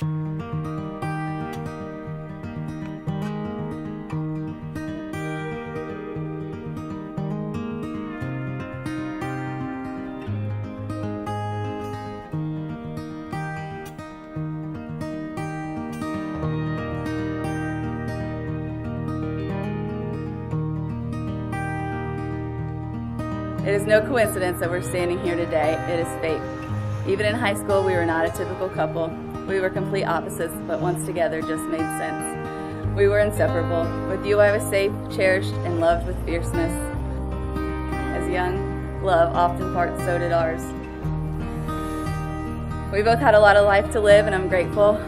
It is no coincidence that we're standing here today. It is fate. Even in high school, we were not a typical couple. We were complete opposites, but once together just made sense. We were inseparable. With you, I was safe, cherished, and loved with fierceness. As young, love often parts, so did ours. We both had a lot of life to live, and I'm grateful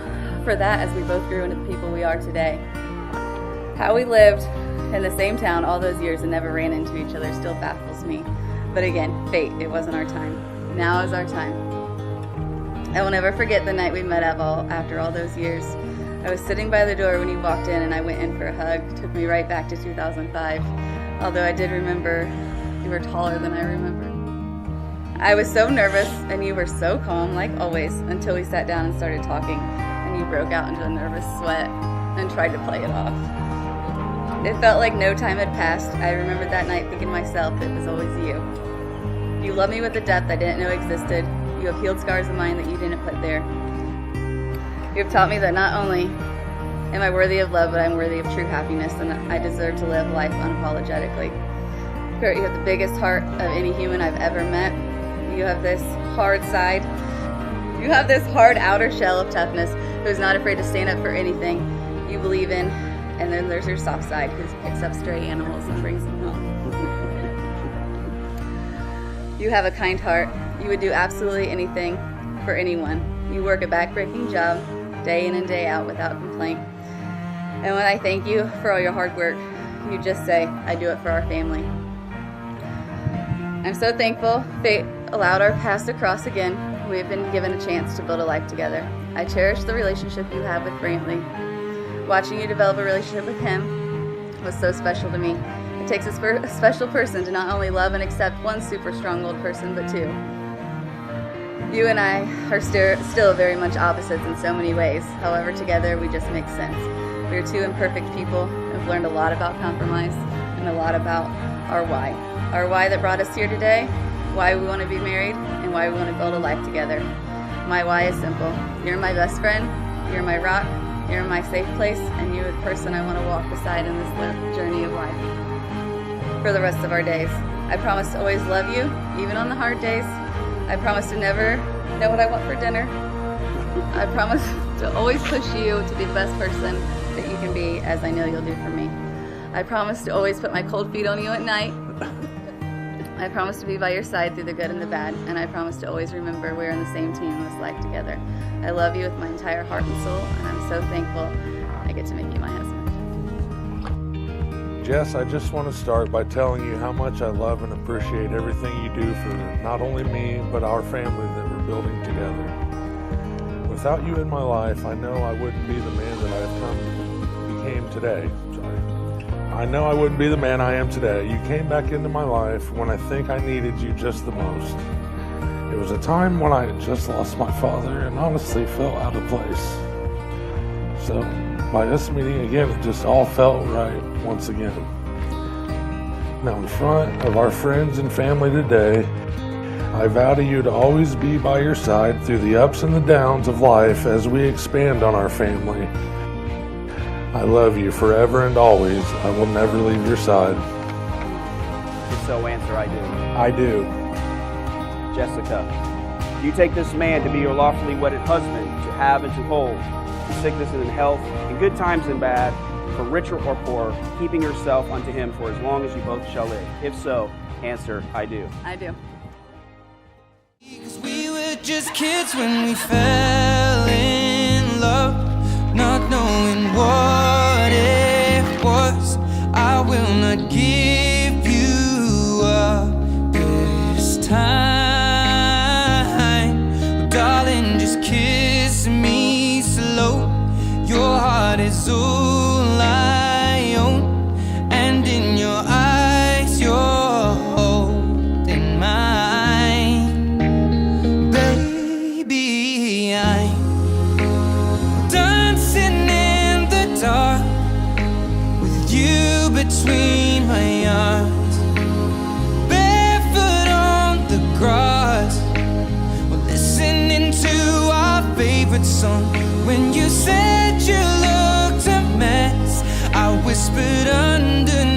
for that as we both grew into the people we are today. How we lived in the same town all those years and never ran into each other still baffles me. But again, fate, it wasn't our time. Now is our time. I will never forget the night we met after all those years. I was sitting by the door when you walked in and I went in for a hug. It took me right back to 2005. Although I did remember you were taller than I remember. I was so nervous and you were so calm, like always, until we sat down and started talking and you broke out into a nervous sweat and tried to play it off. It felt like no time had passed. I remembered that night thinking to myself, it was always you. You love me with a depth I didn't know existed. You have healed scars of mine that you didn't put there. You have taught me that not only am I worthy of love, but I'm worthy of true happiness, and I deserve to live life unapologetically. Kurt, you have the biggest heart of any human I've ever met. You have this hard side. You have this hard outer shell of toughness who's not afraid to stand up for anything you believe in. And then there's your soft side, who picks up stray animals and brings them home. You have a kind heart. You would do absolutely anything for anyone. You work a backbreaking job day in and day out without complaint. And when I thank you for all your hard work, you just say, I do it for our family. I'm so thankful fate allowed our paths to cross again. We have been given a chance to build a life together. I cherish the relationship you have with Brantley. Watching you develop a relationship with him was so special to me. It takes a special person to not only love and accept one super strong-willed person, but two. You and I are still very much opposites in so many ways. However, together we just make sense. We are two imperfect people and have learned a lot about compromise and a lot about our why. Our why that brought us here today, why we want to be married, and why we want to build a life together. My why is simple. You're my best friend, you're my rock, you're my safe place, and you're the person I want to walk beside in this journey of life for the rest of our days. I promise to always love you, even on the hard days. I promise to never know what I want for dinner. I promise to always push you to be the best person that you can be, as I know you'll do for me. I promise to always put my cold feet on you at night. I promise to be by your side through the good and the bad, and I promise to always remember we're in the same team in this life together. I love you with my entire heart and soul, and I'm so thankful I get to make you my husband. Jess, I just want to start by telling you how much I love and appreciate everything you do for not only me, but our family that we're building together. Without you in my life, I know I wouldn't be the man that I became today. I know I wouldn't be the man I am today. You came back into my life when I think I needed you just the most. It was a time when I had just lost my father and honestly felt out of place. So by us meeting again, it just all felt right once again. Now in front of our friends and family today, I vow to you to always be by your side through the ups and the downs of life as we expand on our family. I love you forever and always. I will never leave your side. If so, answer, I do. I do. Jessica, do you take this man to be your lawfully wedded husband, to have and to hold, in sickness and in health, in good times and bad, for richer or poor, keeping yourself unto him for as long as you both shall live? If so, answer, I do. I do. Because we were just kids when we fell in love, not knowing what it was. I will not give you up this time. Darling, just kiss me slow. Your heart is all I own, and in your eyes you're holding mine. Baby, I'm between my arms, barefoot on the grass, we're listening to our favorite song. When you said you looked a mess, I whispered underneath